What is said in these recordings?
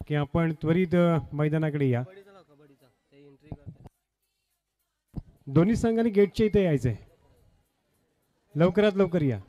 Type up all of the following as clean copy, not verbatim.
की आपण त्वरित मैदानाकडे या. दोन्ही संघांनी गेटच्या इथे यायचंय. लवकरात लवकर या.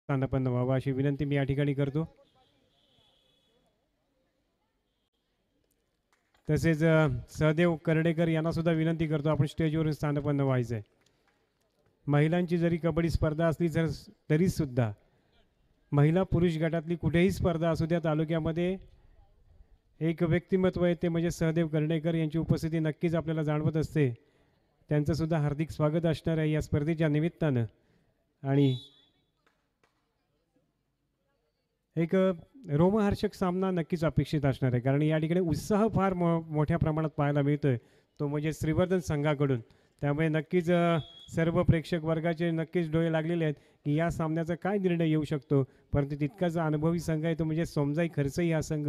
स्थानापन्न व्हावा अशी विनंती मी या ठिकाणी करतो. तसेच सहदेव कर्डेकर यांना सुद्धा विनंती करतो आपण स्टेजवरून स्थानापन्न व्हायचंय. महिलांची जरी कबड्डी स्पर्धा असली तरी सुद्धा महिला पुरुष गटातली कुठेही स्पर्धा असू द्या तालुक्यामध्ये एक व्यक्तिमत्व आहे ते म्हणजे सहदेव कर्डेकर यांची उपस्थिती नक्कीच आपल्याला जाणवत असते. त्यांचं सुद्धा हार्दिक स्वागत असणार आहे या स्पर्धेच्या निमित्तानं. आणि एक रोमहर्षक सामना नक्कीच अपेक्षित असणार आहे कारण या ठिकाणी उत्साह फार मोठ्या प्रमाणात पाहायला मिळतोय तो म्हणजे श्रीवर्धन संघाकडून. त्यामुळे नक्कीच सर्व प्रेक्षक वर्गाचे नक्कीच डोळे लागलेले आहेत की या सामन्याचा काय निर्णय येऊ शकतो. परंतु तितकाच अनुभवी संघ आहे तो म्हणजे सोमजाई खरसई हा संघ.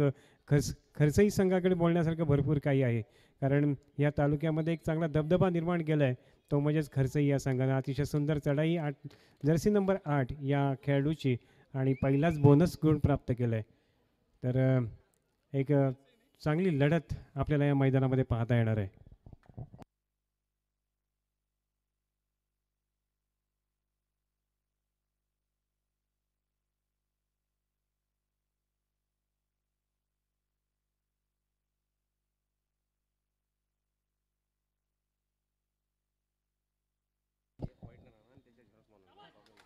खरसई संघाकडे बोलण्यासारखं भरपूर काही आहे कारण या तालुक्यामध्ये एक चांगला दबदबा निर्माण केला आहे तो म्हणजेच खरसई या संघानं. अतिशय सुंदर चढाई जर्सी नंबर 8 या खेळाडूची आणि पहिलाच बोनस गुण प्राप्त केला आहे. तर एक चांगली लढत आपल्याला या मैदानामध्ये पाहता येणार आहे.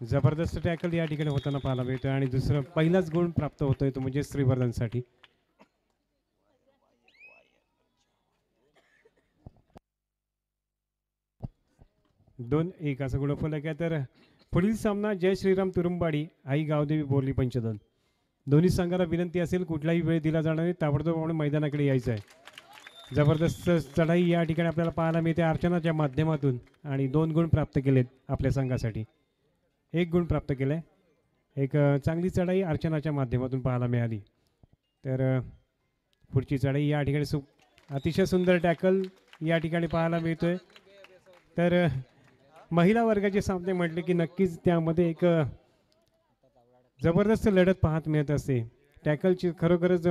जबरदस्त टॅकल या ठिकाणी होताना पाहायला मिळतोय आणि दुसरं पहिलाच गुण प्राप्त होतोय तो म्हणजे श्रीवर्धनसाठी. 2-1 असं गुणफलक आहे. तर पुढील सामना जय श्रीराम तुरुंबाडी आई गावदेवी बोरली पंचदन. दोन्ही संघाला विनंती असेल कुठलाही वेळ दिला जाणार नाही ताबडतोब आपण मैदानाकडे यायचं आहे. जबरदस्त चढाई या ठिकाणी आपल्याला पाहायला मिळते अर्चनाच्या माध्यमातून आणि 2 गुण प्राप्त केलेत आपल्या संघासाठी. 1 गुण प्राप्त केलाय. एक चांगली चढाई अर्चनाच्या माध्यमातून पाहायला मिळाली. तर पुढची चढाई या ठिकाणी अतिशय सुंदर टॅकल या ठिकाणी पाहायला मिळतोय. तर महिला वर्गाचे सामने म्हटले की नक्कीच त्यामध्ये एक जबरदस्त लढत पाहत मिळत असते. टॅकलची खरोखरच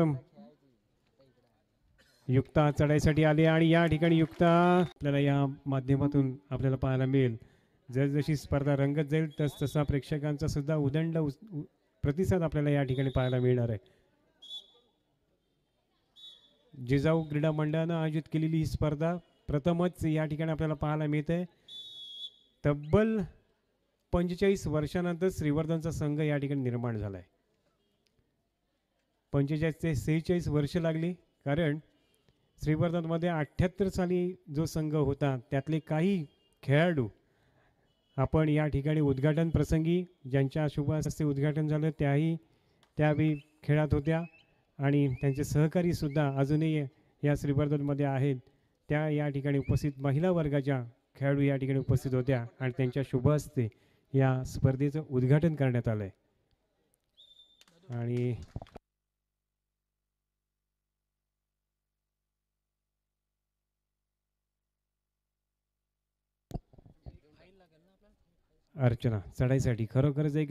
युक्ता चढाईसाठी आली आणि या ठिकाणी युक्ता आपल्याला या माध्यमातून आपल्याला पाहायला मिळेल. जसजशी स्पर्धा रंगत जाईल तसा प्रेक्षकांचा सुद्धा उदंड प्रतिसाद आपल्याला या ठिकाणी पाहायला मिळणार आहे. जिजाऊ क्रीडा मंडळानं आयोजित केलेली ही स्पर्धा प्रथमच या ठिकाणी आपल्याला पाहायला मिळते. तब्बल 45 वर्षानंतर श्रीवर्धनचा संघ या ठिकाणी निर्माण झाला आहे. 45 ते 46 वर्ष लागली, कारण श्रीवर्धनमध्ये 78 साली जो संघ होता त्यातले काही खेळाडू आपण या ठिकाणी उद्घाटन प्रसंगी ज्यांच्या शुभ हस्ते उद्घाटन झालं त्यावेळी खेळात होत्या आणि त्यांचे सहकारी सुद्धा अजूनही या श्रीवर्धनमध्ये आहेत. त्या या ठिकाणी उपस्थित महिला वर्गाच्या खेळाडू या ठिकाणी उपस्थित होत्या आणि त्यांच्या शुभ हस्ते या स्पर्धेचं उद्घाटन करण्यात आलंय. आणि अर्चना चढाईसाठी खरोखरच एक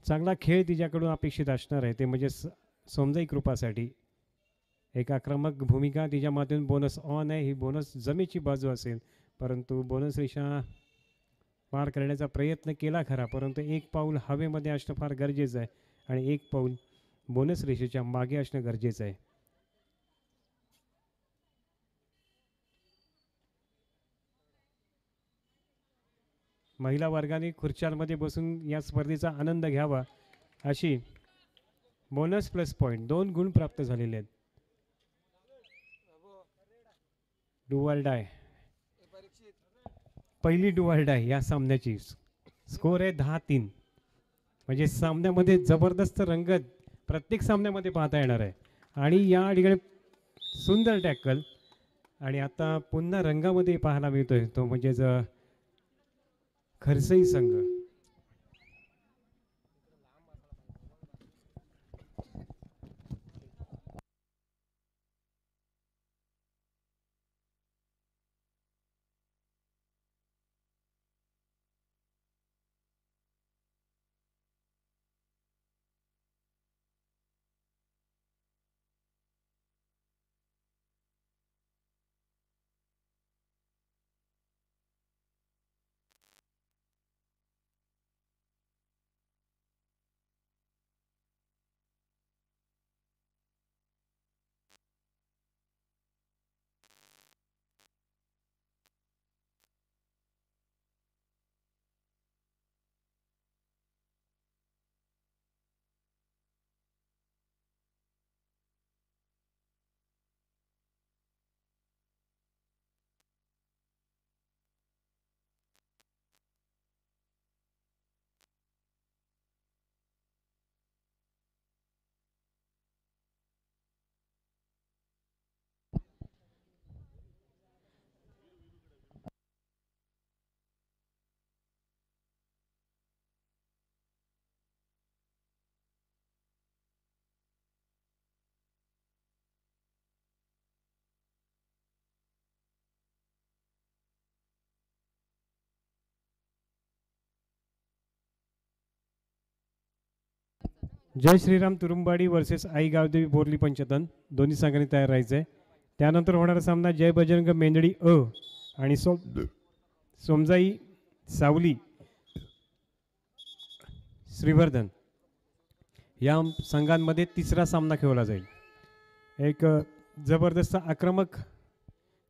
चांगला खेळ तिच्याकडून अपेक्षित असणार आहे. ते म्हणजे सोमजाई कृपासाठी एक आक्रमक भूमिका तिच्या माध्यमातून बोनस ऑन आहे. ही बोनस जमेची बाजू असेल, परंतु बोनस रेषा पार करण्याचा प्रयत्न केला खरा, परंतु एक पाऊल हवेमध्ये असणं फार गरजेचं आहे आणि एक पाऊल बोनस रेषेच्या मागे असणं गरजेचं आहे. महिला वर्गाने खुर्च्यांमध्ये बसून या स्पर्धेचा आनंद घ्यावा अशी बोनस प्लस पॉईंट 2 गुण प्राप्त झालेले आहेत. डुअल डाय, पहिली डुअल डाय या सामन्याची. स्कोर आहे 10-3. म्हणजे सामन्यामध्ये जबरदस्त रंगत प्रत्येक सामन्यामध्ये पाहता येणार आहे. आणि या ठिकाणी सुंदर टॅकल आणि आता पुन्हा रंगामध्ये पाहायला मिळतोय तो म्हणजेच खरसई संघ. जय श्रीराम तुरुंबाडी वर्सेस आई गावदेवी बोरली पंचतन, दोन्ही संघांनी तयार राहायचं आहे. त्यानंतर होणारा सामना जय बजरंग मेंदडी आणि सोमजाई सावली श्रीवर्धन या संघांमध्ये तिसरा सामना खेळला जाईल. एक जबरदस्त आक्रमक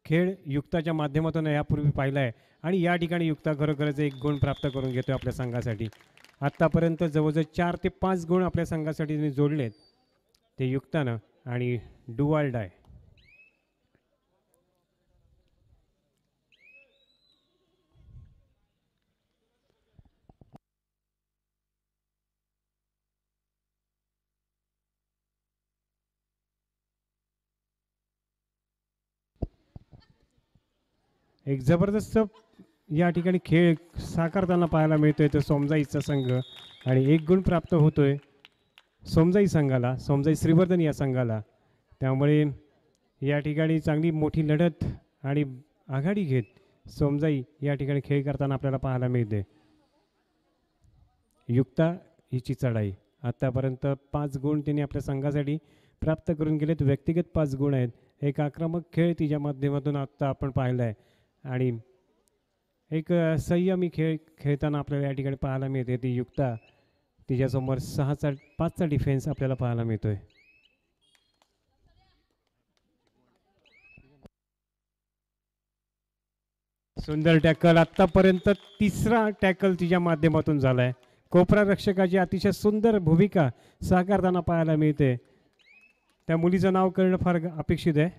खेळ युक्ताच्या माध्यमातून यापूर्वी पाहिला आहे आणि या ठिकाणी युक्ता खरोखरच 1 गुण प्राप्त करून घेतोय आपल्या संघासाठी. आत्तापर्यंत जवळजवळ 4 ते 5 गुण आपल्या संघासाठी जोडलेत ते युक्तानं. आणि डुअल डाय एक जबरदस्त या ठिकाणी खेळ साकारताना पाहायला मिळतोय. तो सोमजाईचा संघ आणि 1 गुण प्राप्त होतोय सोमजाई संघाला, सोमजाई श्रीवर्धन या संघाला. त्यामुळे या ठिकाणी चांगली मोठी लढत आणि आघाडी घेत सोमजाई या ठिकाणी खेळ करताना आपल्याला पाहायला मिळते. युक्ता हिची चढाई आतापर्यंत 5 गुण त्यांनी आपल्या संघासाठी प्राप्त करून गेलेत. व्यक्तिगत 5 गुण आहेत. एक आक्रमक खेळ तिच्या माध्यमातून आत्ता आपण पाहिला आहे आणि एक संयमी खेळ खेळताना आपल्याला या ठिकाणी पाहायला मिळते. ती युक्ता तिच्यासमोर 5चा डिफेन्स आपल्याला पाहायला मिळतोय. सुंदर टॅकल आतापर्यंत 3रा टॅकल तिच्या माध्यमातून झालाय. कोपरा रक्षकाची अतिशय सुंदर भूमिका साकारताना पाहायला मिळते. त्या मुलीचं नाव करणं फार अपेक्षित आहे.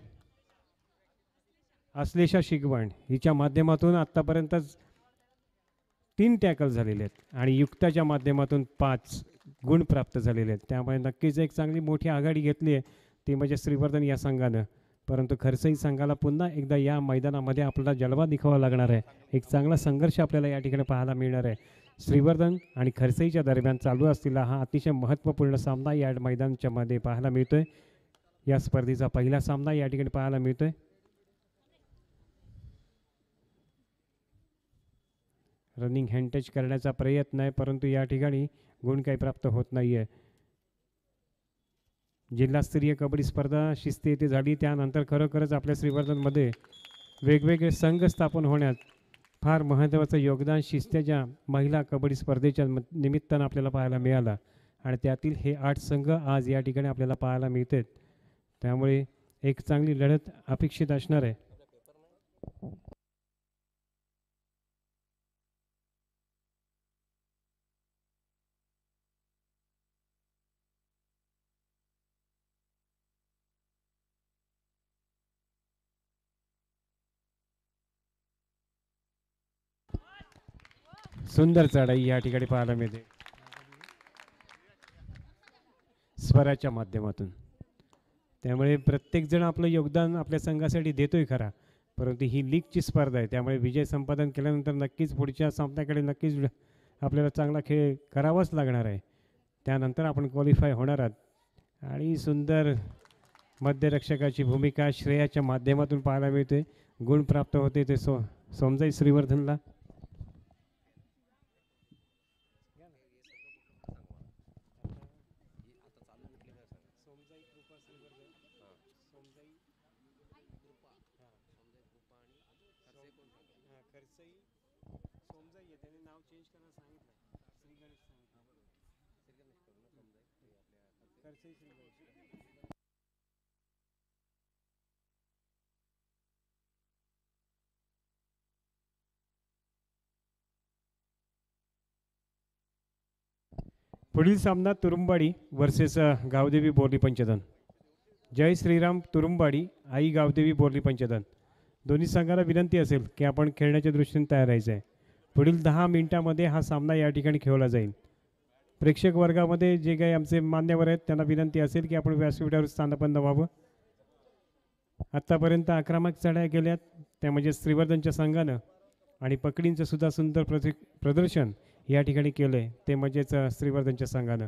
अश्लेषा शिगवण हिच्या माध्यमातून आतापर्यंत 3 टॅकल झालेले आहेत आणि युक्ताच्या माध्यमातून 5 गुण प्राप्त झालेले आहेत. त्यामुळे नक्कीच एक चांगली मोठी आघाडी घेतली आहे ती म्हणजे श्रीवर्धन या संघानं. परंतु खरसई संघाला पुन्हा एकदा या मैदानामध्ये आपल्याला जलवा दाखवावा लागणार आहे. एक चांगला संघर्ष आपल्याला या ठिकाणी पाहायला मिळणार आहे. श्रीवर्धन आणि खरसईच्या दरम्यान चालू असलेला हा अतिशय महत्त्वपूर्ण सामना या मैदानाच्या मध्ये पाहायला मिळतोय. या स्पर्धेचा पहिला सामना या ठिकाणी पाहायला मिळतोय. रनिंग हँड टच करण्याचा प्रयत्न आहे परंतु या ठिकाणी गुण काही प्राप्त होत नाही आहे. जिल्हास्तरीय कबड्डी स्पर्धा शिस्ती येथे झाली त्यानंतर खरोखरच आपल्या श्रीवर्धनमध्ये वेगवेगळे संघ स्थापन होण्यात फार महत्त्वाचं योगदान शिस्त्याच्या महिला कबड्डी स्पर्धेच्या निमित्तानं आपल्याला पाहायला मिळालं आणि त्यातील हे 8 संघ आज या ठिकाणी आपल्याला पाहायला मिळतात. त्यामुळे एक चांगली लढत अपेक्षित असणार आहे. सुंदर चढाई या ठिकाणी पाहायला मिळते स्वराच्या माध्यमातून. त्यामुळे प्रत्येक जण आपलं योगदान आपल्या संघासाठी देतोय खरा परंतु ही लीगची स्पर्धा आहे त्यामुळे विजय संपादन केल्यानंतर नक्कीच पुढच्या सामन्याकडे नक्कीच आपल्याला चांगला खेळ करावाच लागणार आहे. त्यानंतर आपण क्वालिफाय होणार आहात आणि सुंदर मध्यरक्षकाची भूमिका श्रेयाच्या माध्यमातून पाहायला मिळते. गुण प्राप्त होते ते सोमजाई श्रीवर्धनला. पुढील सामना तुरुंबाडी वर्सेस गावदेवी बोर्ली पंचधन. जय श्रीराम तुरुंबाडी आई गावदेवी बोर्ली पंचधन. दोन्ही संघाला विनंती असेल की आपण खेळण्याच्या दृष्टीने तयार राहायचं आहे. पुढील 10 मिनिटांमध्ये हा सामना या ठिकाणी खेळला जाईल. प्रेक्षक वर्गामध्ये जे काही आमचे मान्यवर आहेत त्यांना विनंती असेल की आपण व्यासपीठावर स्थानबद्ध व्हावं. आत्तापर्यंत आक्रमक चढाया केल्यात त्या म्हणजे श्रीवर्धनच्या संघानं आणि पकडींचं सुद्धा सुंदर प्रदर्शन या ठिकाणी केलं आहे ते म्हणजेच श्रीवर्धनच्या संघानं.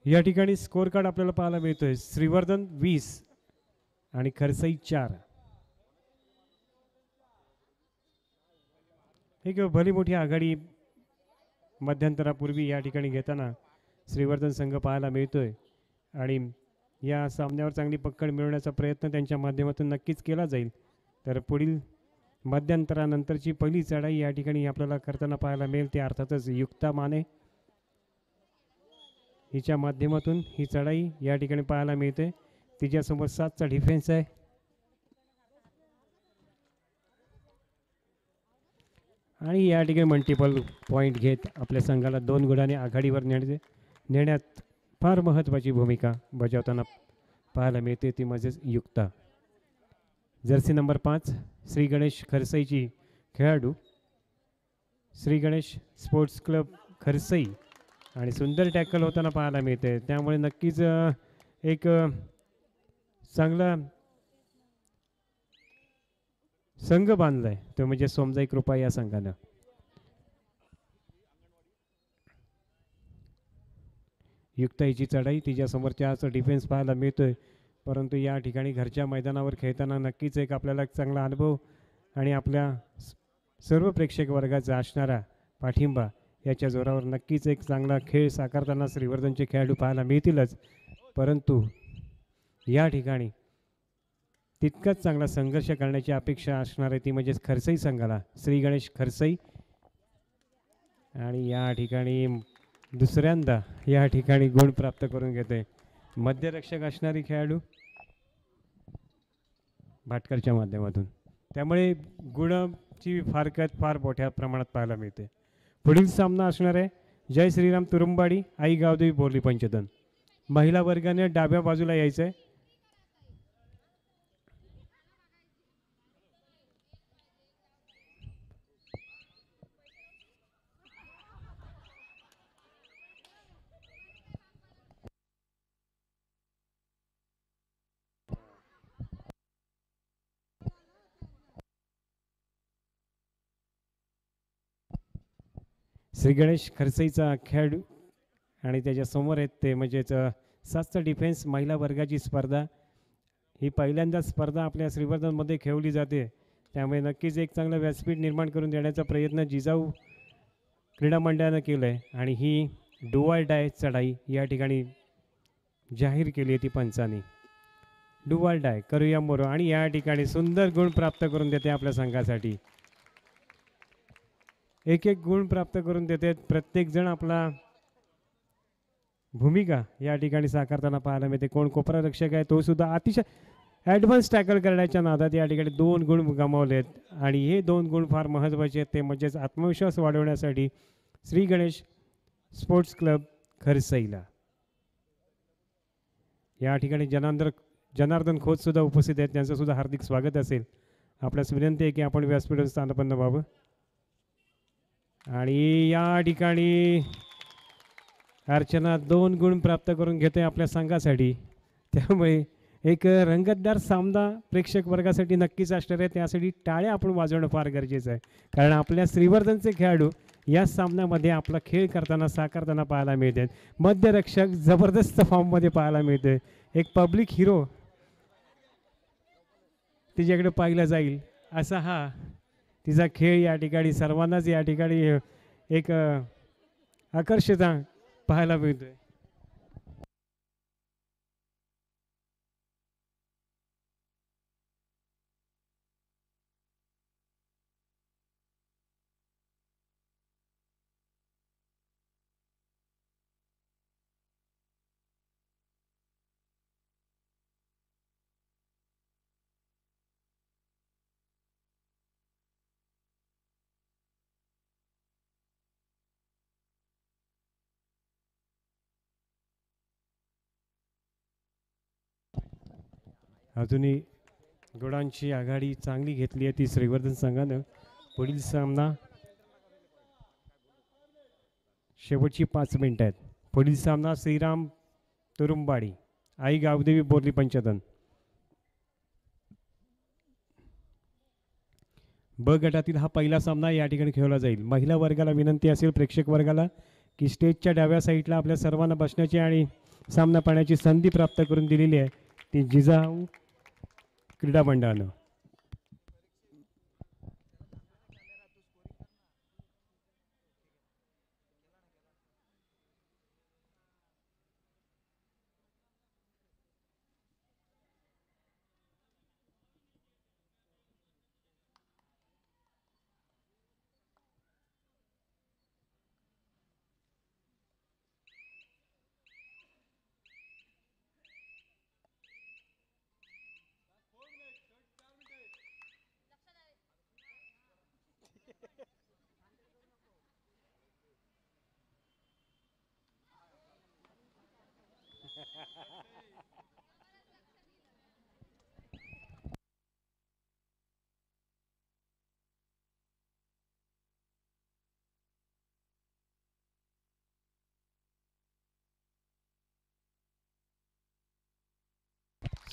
या ठिकाणी स्कोर कार्ड आपल्याला पाहायला मिळतोय. श्रीवर्धन 20 आणि खरसई 4. एक भली मोठी आघाडी मध्यंतरापूर्वी या ठिकाणी घेताना श्रीवर्धन संघ पाहायला मिळतोय आणि या सामन्यावर चांगली पकड मिळवण्याचा प्रयत्न त्यांच्या माध्यमातून नक्कीच केला जाईल. तर पुढील मध्यंतरानंतरची पहिली चढाई या ठिकाणी आपल्याला करताना पाहायला मिळेल ते अर्थातच युक्ता माने हिच्या माध्यमातून ही चढाई या ठिकाणी पाहायला मिळते. तिच्यासमोर 7चा डिफेन्स आहे आणि या ठिकाणी मल्टिपल पॉईंट घेत आपल्या संघाला 2 गुणांनी आघाडीवर नेण्यात फार महत्त्वाची भूमिका बजावताना पाहायला मिळते ती म्हणजेच युक्ता. जर्सी नंबर 5 श्री गणेश खरसईची खेळाडू. श्री गणेश स्पोर्ट्स क्लब खरसई आणि सुंदर टॅकल होताना पाहायला मिळते. त्यामुळे नक्कीच एक चांगला संघ बांधलाय तो म्हणजे सोमजाई कृपा या संघानं. युक्ताईची चढाई तिच्यासमोरच्या असं डिफेन्स पाहायला मिळतोय, परंतु या ठिकाणी घरच्या मैदानावर खेळताना नक्कीच एक आपल्याला चांगला अनुभव आणि आपल्या सर्व प्रेक्षक वर्गाचा असणारा पाठिंबा याच्या जोरावर नक्कीच एक चांगला खेळ साकारताना श्रीवर्धनचे खेळाडू पाहायला मिळतीलच. परंतु या ठिकाणी तितकाच चांगला संघर्ष करण्याची अपेक्षा असणार आहे ती म्हणजेच खरसई संघाला, श्री गणेश खरसई. आणि या ठिकाणी दुसऱ्यांदा या ठिकाणी गुण प्राप्त करून घेते मध्यरक्षक असणारी खेळाडू भाटकरच्या माध्यमातून. त्यामुळे गुणाची फारकत फार मोठ्या प्रमाणात पाहायला मिळते. पुढील सामना असणार आहे जय श्रीराम तुरुंबाडी आई गावदेवी बोरली पंचतन. महिला वर्गाने डाव्या बाजूला यायचं आहे. श्री गणेश खरसईचा खेळाडू आणि त्याच्या समोर आहेत ते म्हणजेच सातचा डिफेन्स महिला वर्गाची स्पर्धा. ही पहिल्यांदा स्पर्धा आपल्या श्रीवर्धनमध्ये खेळवली जाते, त्यामुळे नक्कीच एक चांगलं व्यासपीठ निर्माण करून देण्याचा प्रयत्न जिजाऊ क्रीडा मंडळानं केलं आहे. आणि ही डुवाल डाय चढाई या ठिकाणी जाहीर केली आहे ती पंचांनी. डुवाल डाय करूया मोरो आणि या ठिकाणी सुंदर गुण प्राप्त करून देते आपल्या संघासाठी. एक एक गुण प्राप्त करून देते प्रत्येक जण आपला भूमिका या ठिकाणी साकारताना पाहायला मिळते. कोण कोपरा रक्षक आहे तो सुद्धा अतिशय ॲडव्हान्स टॅकल करण्याच्या नादात या ठिकाणी 2 गुण गमावलेत आणि हे 2 गुण फार महत्त्वाचे आहेत. ते म्हणजेच आत्मविश्वास वाढवण्यासाठी श्री गणेश स्पोर्ट्स क्लब खरसईला. या ठिकाणी जनार्दन खोत सुद्धा उपस्थित आहेत, त्यांचं सुद्धा हार्दिक स्वागत असेल. आपल्यास विनंती आहे की आपण व्यासपीठावर स्थानपन्न व्हावं. आणि या ठिकाणी अर्चना 2 गुण प्राप्त करून घेते आपल्या संघासाठी. त्यामुळे एक रंगतदार सामना प्रेक्षक वर्गासाठी नक्कीच असणार आहे. त्यासाठी टाळ्या आपण वाजवणं फार गरजेचं आहे, कारण आपल्या श्रीवर्धनचे खेळाडू या सामन्यामध्ये आपला खेळ करताना साकारताना पाहायला मिळतात. मध्यरक्षक जबरदस्त फॉर्ममध्ये पाहायला मिळते. एक पब्लिक हिरो तिच्याकडे पाहिला जाईल असा हा तिचा खेळ या ठिकाणी सर्वांनाच या ठिकाणी एक आकर्षता पाहायला मिळतोय. अजूनही गुणांची आघाडी चांगली घेतली आहे ती श्रीवर्धन संघानं. पुढील सामना शेवटची 5 मिनिटं आहेत. पुढील सामना श्रीराम तुरुंबाडी आई गावदेवी बोरली पंचतन. ब गटातील हा पहिला सामना या ठिकाणी खेळला जाईल. महिला वर्गाला विनंती असेल प्रेक्षक वर्गाला की स्टेजच्या डाव्या साईडला आपल्या सर्वांना बसण्याची आणि सामना पाहण्याची संधी प्राप्त करून दिलेली आहे ती जिजाऊ क्रीडा मंडळानं.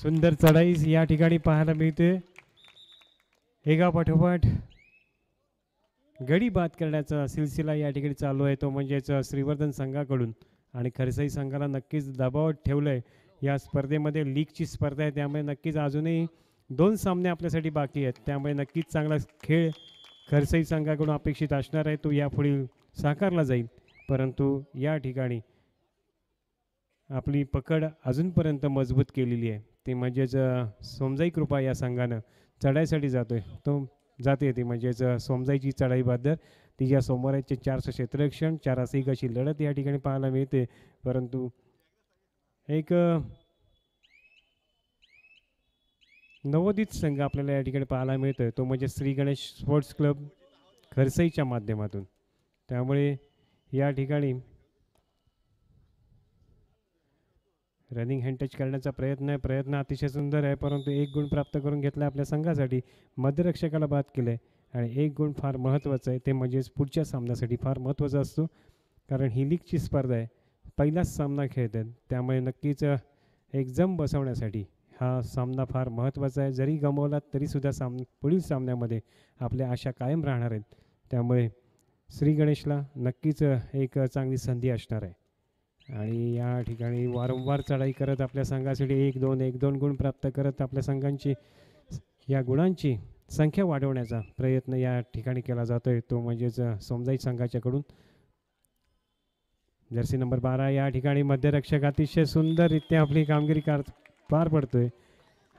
सुंदर चढाई या ठिकाणी पाहायला मिळते. एका पाठोपाठ गडी बाद करण्याचा सिलसिला या ठिकाणी चालू आहे, तो म्हणजेच श्रीवर्धन संघाकडून. आणि खरसाई संघाला नक्कीच दबावात ठेवलं आहे. या स्पर्धेमध्ये लीगची स्पर्धा आहे, त्यामुळे नक्कीच अजूनही 2 सामने आपल्यासाठी बाकी आहेत. त्यामुळे नक्कीच चांगला खेळ खरसाई संघाकडून अपेक्षित असणार आहे, तो यापुढील साकारला जाईल. परंतु या ठिकाणी आपली पकड अजूनपर्यंत मजबूत केलेली आहे, ते म्हणजेच सोमजाई कृपा या संघानं चढाईसाठी जाते ती म्हणजेच सोमजाईची चढाई बहादर तिच्या सोमवारचे 400 क्षेत्ररक्षण 4 अशी लढत या ठिकाणी पाहायला मिळते. परंतु एक नवोदित संघ आपल्याला या ठिकाणी पाहायला मिळतोय, तो म्हणजे श्री गणेश स्पोर्ट्स क्लब खरसईच्या माध्यमातून. त्यामुळे या ठिकाणी रनिंग हँड टच करण्याचा प्रयत्न अतिशय सुंदर आहे, परंतु 1 गुण प्राप्त करून घेतला आपल्या संघासाठी. मध्यरक्षकाला बाद केलं आणि 1 गुण फार महत्त्वाचा आहे, ते म्हणजेच पुढच्या सामन्यासाठी फार महत्त्वाचा असतो. कारण ही लीगची स्पर्धा आहे, पहिलाच सामना खेळत आहेत, त्यामुळे नक्कीच एक जम बसवण्यासाठी हा सामना फार महत्त्वाचा आहे. जरी गमावला तरीसुद्धा पुढील सामन्यामध्ये आपल्या आशा कायम राहणार आहेत. त्यामुळे श्री गणेशला नक्कीच एक चांगली संधी असणार आहे. आणि या ठिकाणी वारंवार चढाई करत आपल्या संघासाठी 1-2 गुण प्राप्त करत आपल्या संघांची या गुणांची संख्या वाढवण्याचा प्रयत्न या ठिकाणी केला जातोय, तो म्हणजेच सोमजाई संघाच्याकडून. जर्सी नंबर 12 या ठिकाणी मध्यरक्षक अतिशय सुंदररित्या आपली कामगिरी पार पडतोय.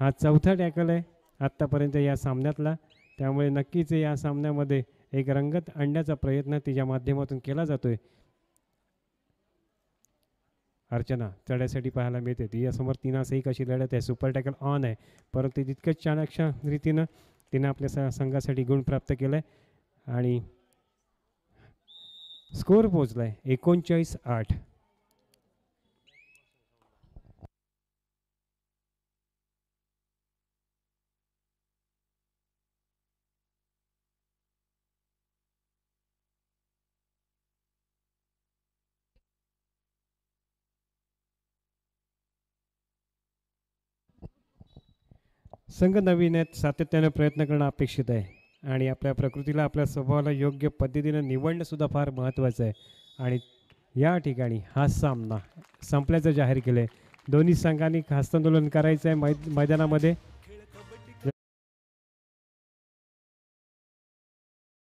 हा 4था टॅकल आहे आत्तापर्यंत या सामन्यातला. त्यामुळे नक्कीच या सामन्यामध्ये एक रंगत आणण्याचा प्रयत्न तिच्या माध्यमातून केला जातोय. अर्चना चढ्यासाठी पाहायला मिळते, तिच्यासमोर 3-1 अशी लढत आहे. सुपर टॅकल ऑन आहे, परंतु तितकंच चाणक्य रीतीनं तिनं आपल्या संघासाठी गुण प्राप्त केलं आहे आणि स्कोअर पोहोचला आहे 39-8. संघ नवीन आहेत, सातत्याने प्रयत्न करणं अपेक्षित आहे आणि आपल्या प्रकृतीला आपल्या स्वभावाला योग्य पद्धतीनं निवडणं सुद्धा फार महत्त्वाचं आहे. आणि या ठिकाणी हा सामना संपल्याचं जाहीर केलं आहे. दोन्ही संघांनी हस्तांदोलन करायचं आहे मैदानामध्ये.